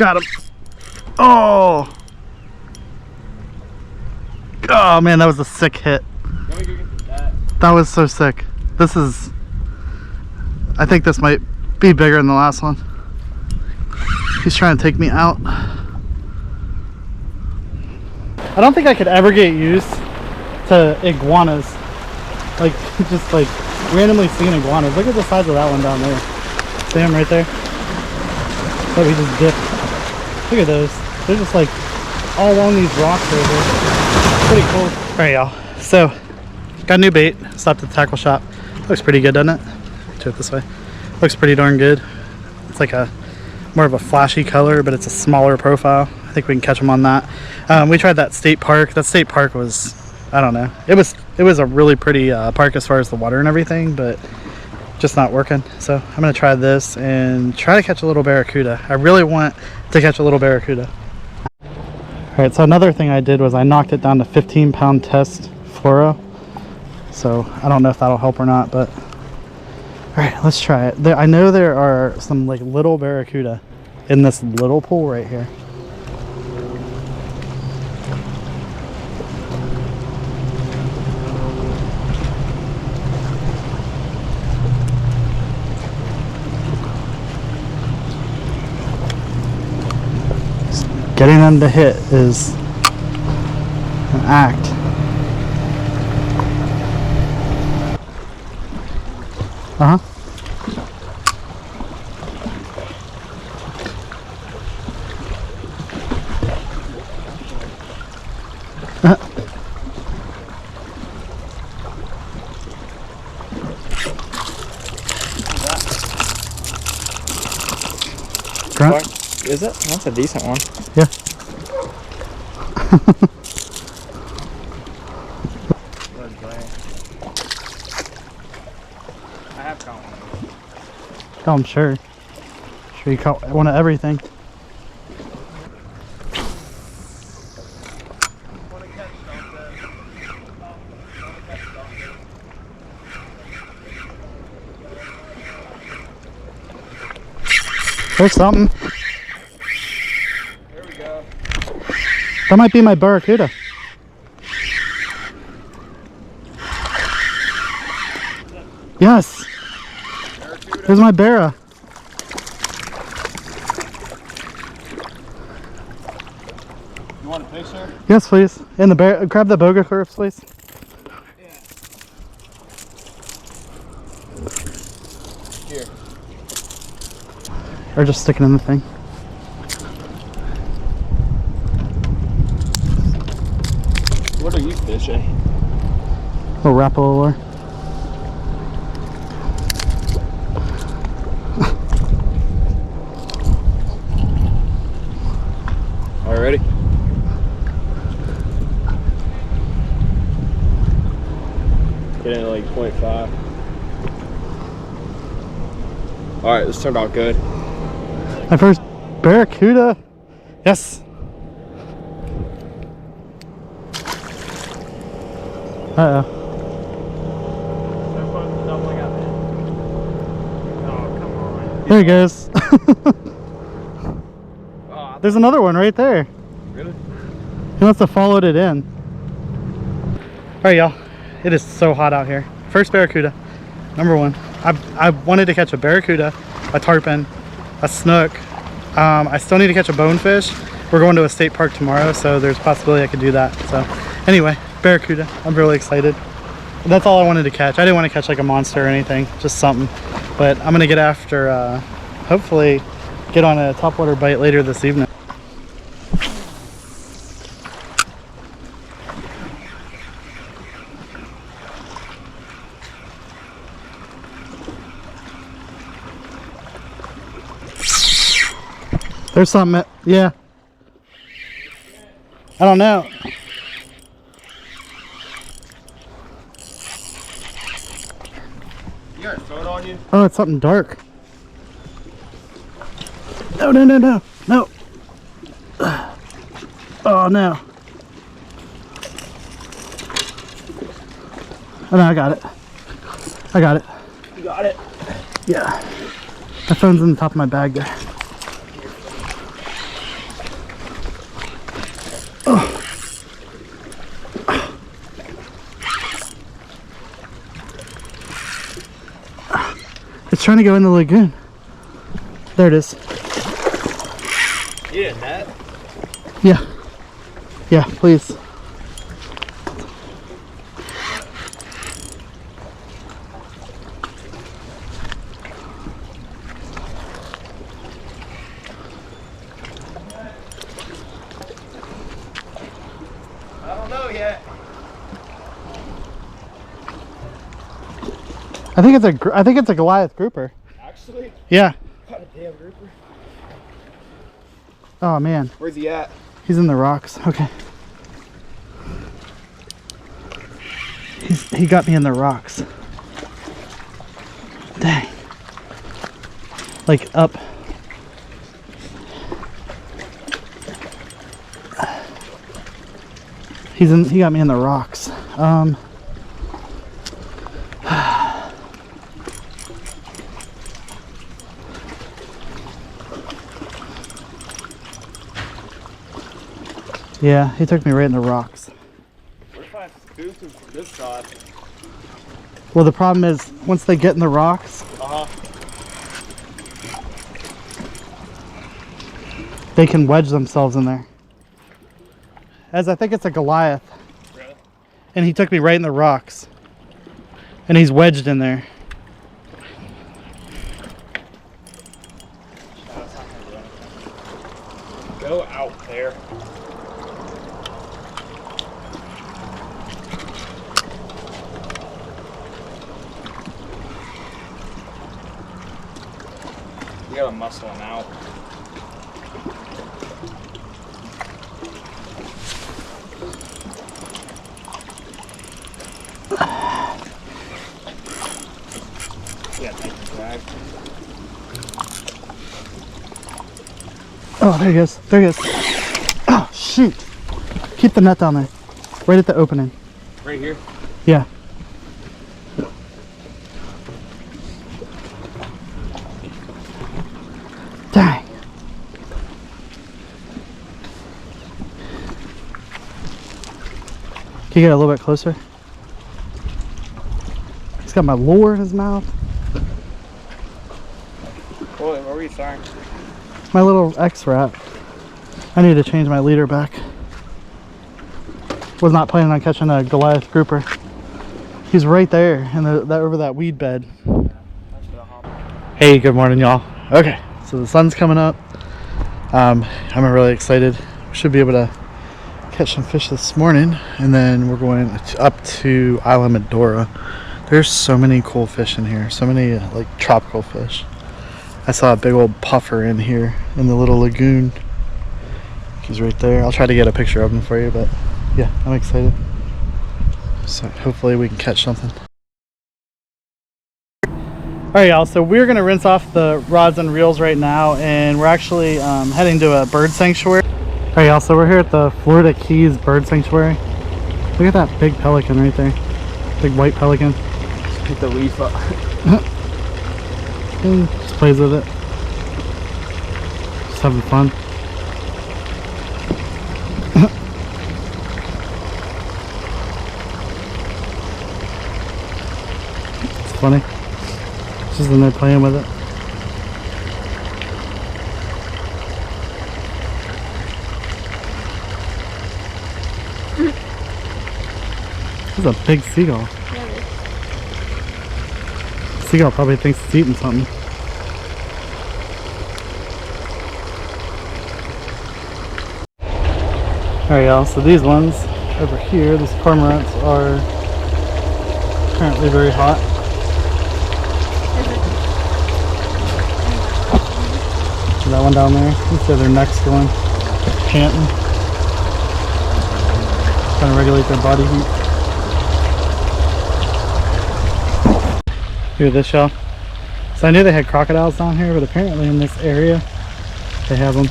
Got him. Oh. Oh man, that was a sick hit. That was so sick. This is, I think this might be bigger than the last one. He's trying to take me out. I don't think I could ever get used to iguanas. Like, just like randomly seeing iguanas. Look at the size of that one down there. See him right there? That we just dipped. Look at those. They're just like all along these rocks over there. Pretty cool. Alright y'all, so got a new bait. Stopped at the tackle shop. Looks pretty good, doesn't it? Do it this way. Looks pretty darn good. It's like a more of a flashy color, but it's a smaller profile. I think we can catch them on that. We tried that state park. That state park was, I don't know. It was a really pretty park as far as the water and everything, but just not working. So I'm gonna try this and try to catch a little barracuda. I really want to catch a little barracuda. All right, so another thing I did was I knocked it down to 15-pound test fluoro. So I don't know if that'll help or not, but all right, let's try it. I know there are some like little barracuda in this little pool right here. Getting them to hit is an act. Uh-huh. Grunt? Is it? That's a decent one. Yeah. I have caught one. Oh, I'm sure. Sure you caught one of everything. There's something. There we go. That might be my barracuda. Yes. Barracuda. There's my barra. You want a picture? Yes, please. And the bear. Grab the boga curves, please. Yeah. Here. Or just sticking in the thing. What are you fishing? Little Rapala lure. All right, ready? Get in at like 0.5. All right, this turned out good. My first barracuda. Yes. Uh-oh. There he goes. There's another one right there. Really? He must have followed it in. Alright y'all, it is so hot out here. First barracuda, number one. I wanted to catch a barracuda, a tarpon, a snook. I still need to catch a bonefish. We're going to a state park tomorrow, so there's a possibility I could do that. So anyway, barracuda, I'm really excited. That's all I wanted to catch. I didn't want to catch like a monster or anything, just something. But I'm gonna get after, hopefully get on a topwater bite later this evening. There's something, yeah. I don't know. You got a photo on you? Oh, it's something dark. No, no, no, no, no. Oh, no. Oh, no, I got it. I got it. You got it. Yeah. My phone's in the top of my bag there. It's trying to go in the lagoon. There it is. Yeah, that. Yeah. Yeah, please. I don't know yet. I think it's a Goliath grouper. Actually? Yeah. Got a damn grouper. Oh man. Where's he at? He's in the rocks. Okay. He got me in the rocks. Dang. Like up. He got me in the rocks. Yeah, he took me right in the rocks. What if I spooked him from this side? Well, the problem is, once they get in the rocks, they can wedge themselves in there. As I think it's a Goliath. Really? And he took me right in the rocks. And he's wedged in there. Go out there. You gotta muscle him out. Yeah, take the drag. Oh, there he goes. There he goes. Oh, shoot. Keep the net down there. Right at the opening. Right here? Yeah. Dang. Can you get a little bit closer? He's got my lure in his mouth. What were you throwing? My little X-Rap. I need to change my leader back. Was not planning on catching a Goliath grouper. He's right there in over that weed bed. Hey, good morning, y'all. Okay, so the sun's coming up. I'm really excited. We should be able to catch some fish this morning, and then we're going up to Isla Medora. There's so many cool fish in here, so many like tropical fish. I saw a big old puffer in here in the little lagoon. He's right there. I'll try to get a picture of him for you, but yeah, I'm excited. So hopefully we can catch something. Alright y'all, so we're going to rinse off the rods and reels right now, and we're actually heading to a bird sanctuary. Alright y'all, so we're here at the Florida Keys Bird Sanctuary. Look at that big pelican right there. Big white pelican. Pick the leaf up. And just plays with it. Just having fun. It's funny. It's just in there playing with it. This is a big seagull. Seagull probably thinks it's eating something. Alright y'all, so these ones over here, these cormorants, are apparently very hot. See that one down there? You see their necks going, panting. Trying to regulate their body heat. Look at this, y'all. So I knew they had crocodiles down here, but apparently in this area they have them.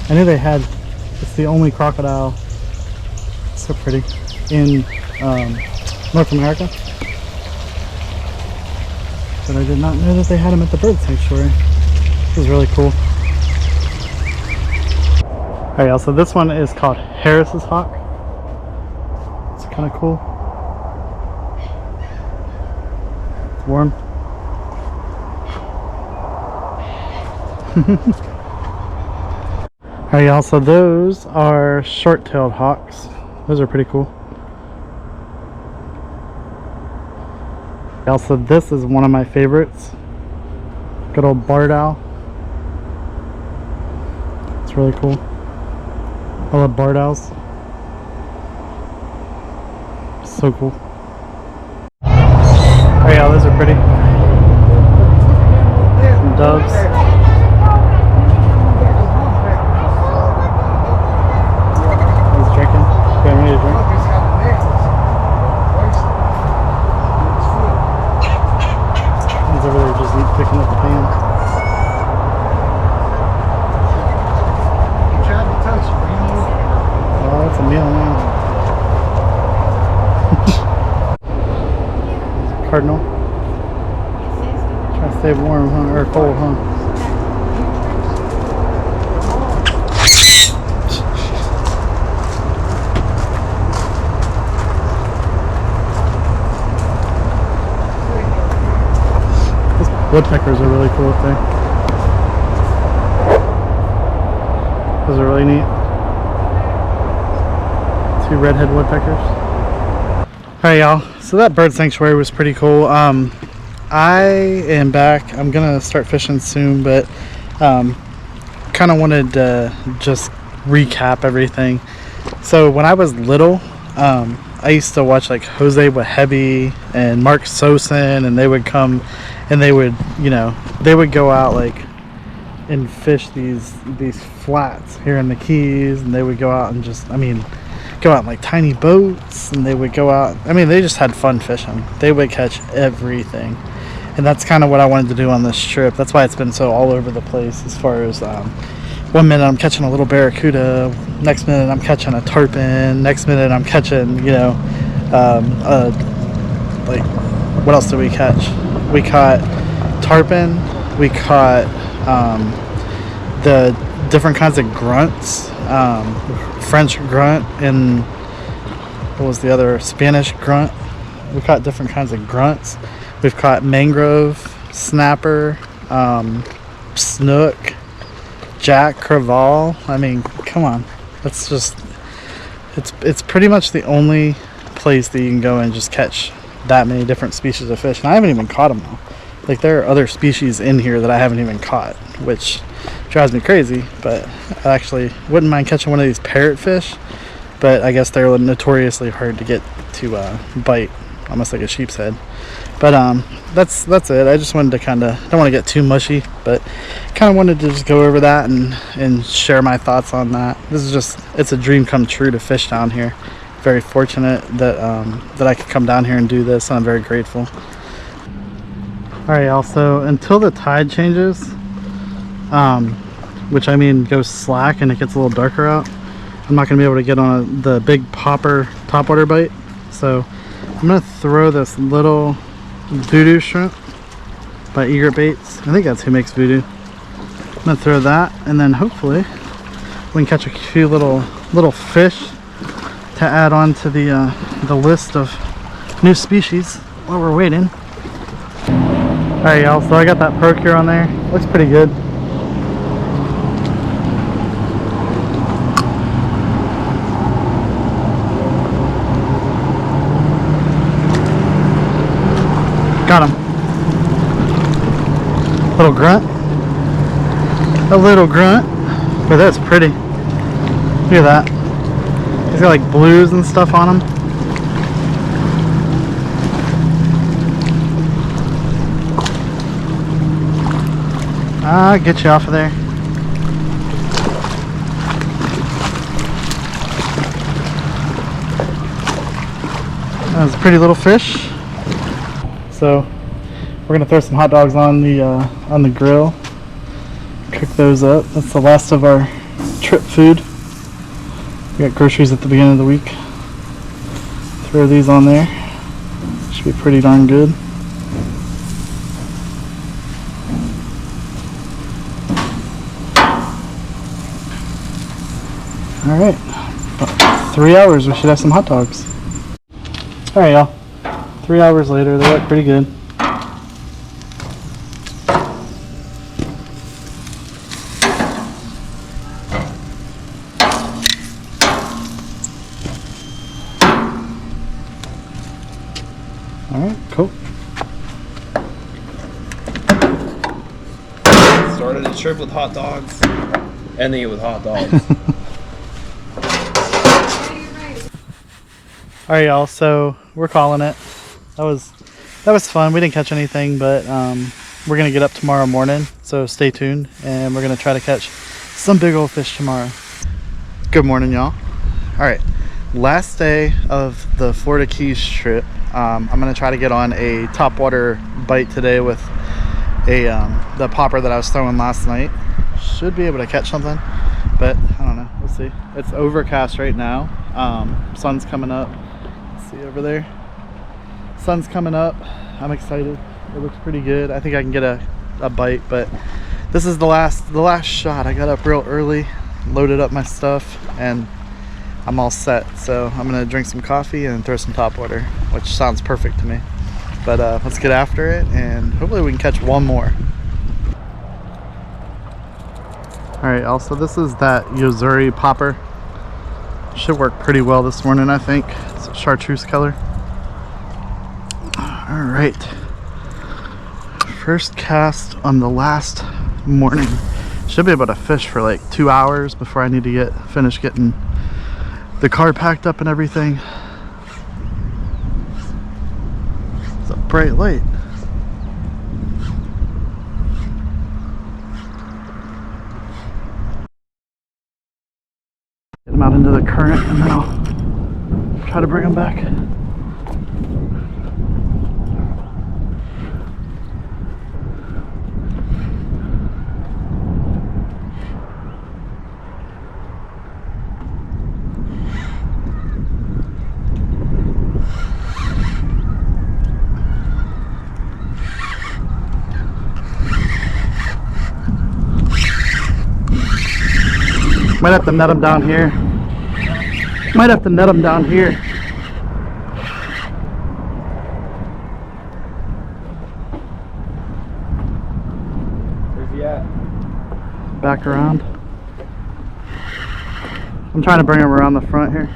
I knew they had, it's the only crocodile, so pretty, in North America. But I did not know that they had them at the bird sanctuary. This is really cool. Alright y'all, so this one is called Harris's hawk. It's kind of cool. Warm. Alright y'all, so those are short-tailed hawks. Those are pretty cool. Also, this is one of my favorites. Good old barred owl. It's really cool. I love barred owls. So cool. Oh yeah, those are pretty. Some doves. He's drinking. Getting ready to drink. He's over there just picking up the pan. Oh, that's a meal now. Cardinal. Trying to stay warm, huh? Or cold, huh? Those woodpeckers are really cool up there. Those are really neat. 2 redhead woodpeckers. Alright y'all, so that bird sanctuary was pretty cool. I am back. I'm gonna start fishing soon, but kind of wanted to just recap everything. So when I was little, I used to watch like Jose Wahebe and Mark Sosin, and they would come and they would, you know, they would go out like and fish these flats here in the Keys, and they would go out and just, I mean, go out in like tiny boats, and they would go out, I mean, they just had fun fishing. They would catch everything, and that's kind of what I wanted to do on this trip. That's why it's been so all over the place, as far as one minute I'm catching a little barracuda, next minute I'm catching a tarpon, next minute I'm catching, you know, like, what else did we catch? We caught tarpon, we caught the different kinds of grunts, French grunt, and what was the other, Spanish grunt. We caught different kinds of grunts. We've caught mangrove, snapper, snook, jack crevalle. I mean, come on, that's just, it's pretty much the only place that you can go and just catch that many different species of fish, and I haven't even caught them all. Like, there are other species in here that I haven't even caught, which drives me crazy. But I actually wouldn't mind catching one of these parrotfish, but I guess they're notoriously hard to get to bite, almost like a sheep's head. But that's it. I just wanted to kind of, don't want to get too mushy, but kind of wanted to just go over that and share my thoughts on that. This is just, it's a dream come true to fish down here. Very fortunate that that I could come down here and do this, and I'm very grateful. Alright y'all, so until the tide changes, which I mean goes slack and it gets a little darker out, I'm not going to be able to get on the big popper topwater bite. So I'm going to throw this little voodoo shrimp by Egret Baits. I think that's who makes voodoo. I'm going to throw that, and then hopefully we can catch a few little fish to add on to the list of new species while we're waiting. Alright y'all, so I got that Procure on there. Looks pretty good. Got him. Little grunt. A little grunt. But that's pretty. Look at that. He's got like blues and stuff on him. Ah, get you off of there. That was a pretty little fish. So we're gonna throw some hot dogs on the grill, cook those up. That's the last of our trip food. We got groceries at the beginning of the week. Throw these on there. Should be pretty darn good. Alright, about 3 hours we should have some hot dogs. Alright y'all, 3 hours later, they look pretty good. started a trip with hot dogs, ending it with hot dogs. All right, y'all. So we're calling it. That was fun. We didn't catch anything, but we're gonna get up tomorrow morning. So stay tuned, and we're gonna try to catch some big old fish tomorrow. Good morning, y'all. All right, last day of the Florida Keys trip. I'm gonna try to get on a topwater bite today with the popper that I was throwing last night. Should be able to catch something, but I don't know. We'll see. It's overcast right now. Sun's coming up. See over there, sun's coming up. I'm excited. It looks pretty good. I think I can get a bite, but this is the last shot. I got up real early, loaded up my stuff, and I'm all set. So I'm gonna drink some coffee and throw some topwater, which sounds perfect to me. But let's get after it, and hopefully we can catch one more. All right, also this is that Yozuri popper. Should work pretty well this morning, I think. It's a chartreuse color. All right, first cast on the last morning. Should be able to fish for like 2 hours before I need to finish getting the car packed up and everything. It's a bright light. Get them out into the current, and then I'll try to bring them back. Might have to net them down here. Might have to net them down here. Where's he at? Back around. I'm trying to bring him around the front here.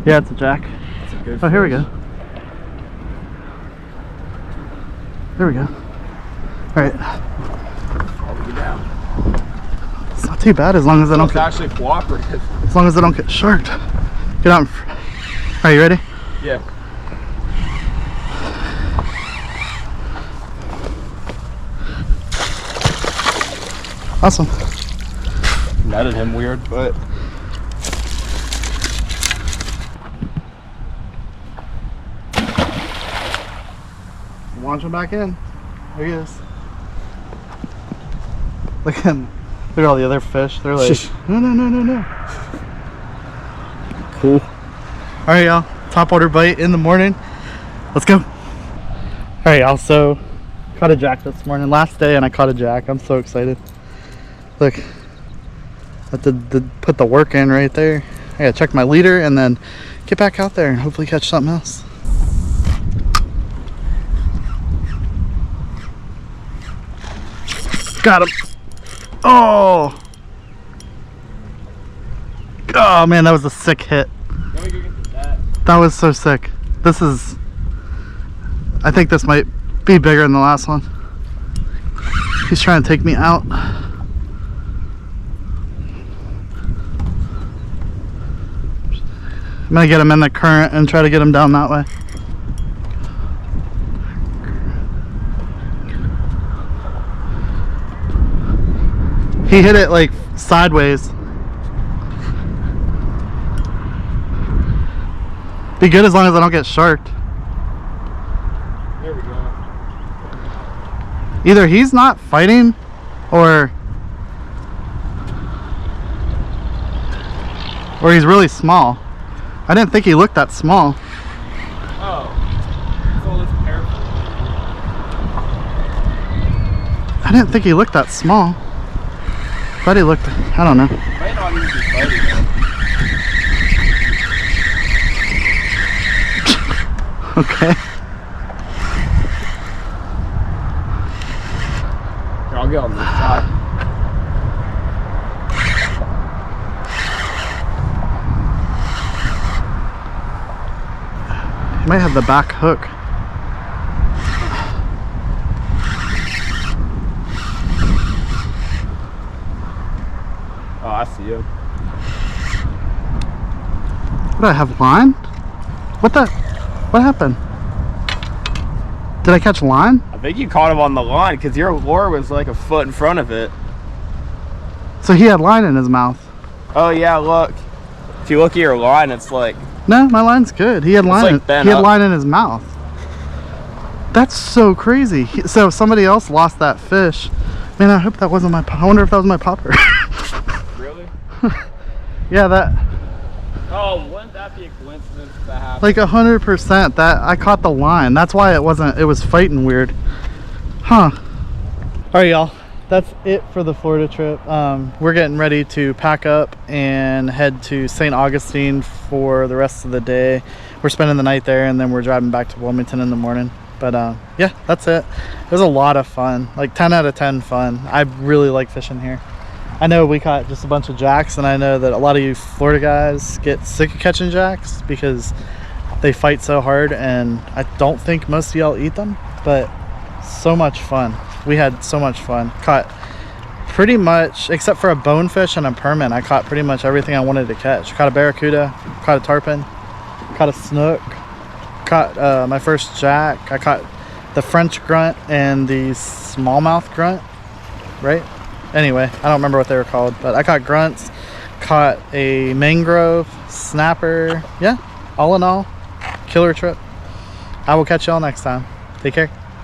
Yeah, it's a jack. That's a good Oh, here we fish. go. There we go. All right. I'll be down. It's not too bad as long as I don't It's actually cooperative. as long as I don't get sharked. Get out. Are you ready? Yeah. Awesome. Netted him weird, but Launch him back in. There he is. Look at all the other fish. They're like, no, no, no, no, no. cool. All right, y'all. Topwater bite in the morning. Let's go. All right, y'all. So caught a jack this morning. Last day, and I caught a jack. I'm so excited. Look, I have to put the work in right there. I gotta check my leader and then get back out there and hopefully catch something else. Got him. Oh. Oh man, that was a sick hit. Let me go get the net. That was so sick. This is, I think this might be bigger than the last one. He's trying to take me out. I'm gonna get him in the current and try to get him down that way. He hit it like sideways. Be good as long as I don't get sharked. There we go. Either he's not fighting or he's really small. I didn't think he looked that small. Oh. So let's careful. I didn't think he looked that small. Thought he looked, I don't know. Might not even be fighting, man. Okay. Here, I'll get on this side. Might have the back hook. Oh, I see you. What, I have line? What happened? Did I catch line? I think you caught him on the line because your lure was like a foot in front of it. So he had line in his mouth. Oh yeah, look. If you look at your line, it's like... No, my line's good. He had line. like bent He had up. line in his mouth. That's so crazy. So somebody else lost that fish. Man, I hope that wasn't my. I wonder if that was my popper. Really? Yeah, that. Oh, wouldn't that be a coincidence if that happened? Like 100%. That I caught the line. That's why it wasn't. It was fighting weird. Huh. All right, y'all. That's it for the Florida trip. We're getting ready to pack up and head to St. Augustine for the rest of the day. We're spending the night there, and then we're driving back to Wilmington in the morning. But yeah, that's it. It was a lot of fun, like 10 out of 10 fun. I really like fishing here. I know we caught just a bunch of jacks, and I know that a lot of you Florida guys get sick of catching jacks because they fight so hard, and I don't think most of y'all eat them, but so much fun. We had so much fun. Caught pretty much, except for a bonefish and a permit, I caught pretty much everything I wanted to catch. Caught a barracuda, caught a tarpon, caught a snook, caught my first jack. I caught the French grunt and the smallmouth grunt, right? Anyway, I don't remember what they were called, but I caught grunts, caught a mangrove, snapper. Yeah, all in all, killer trip. I will catch y'all next time. Take care.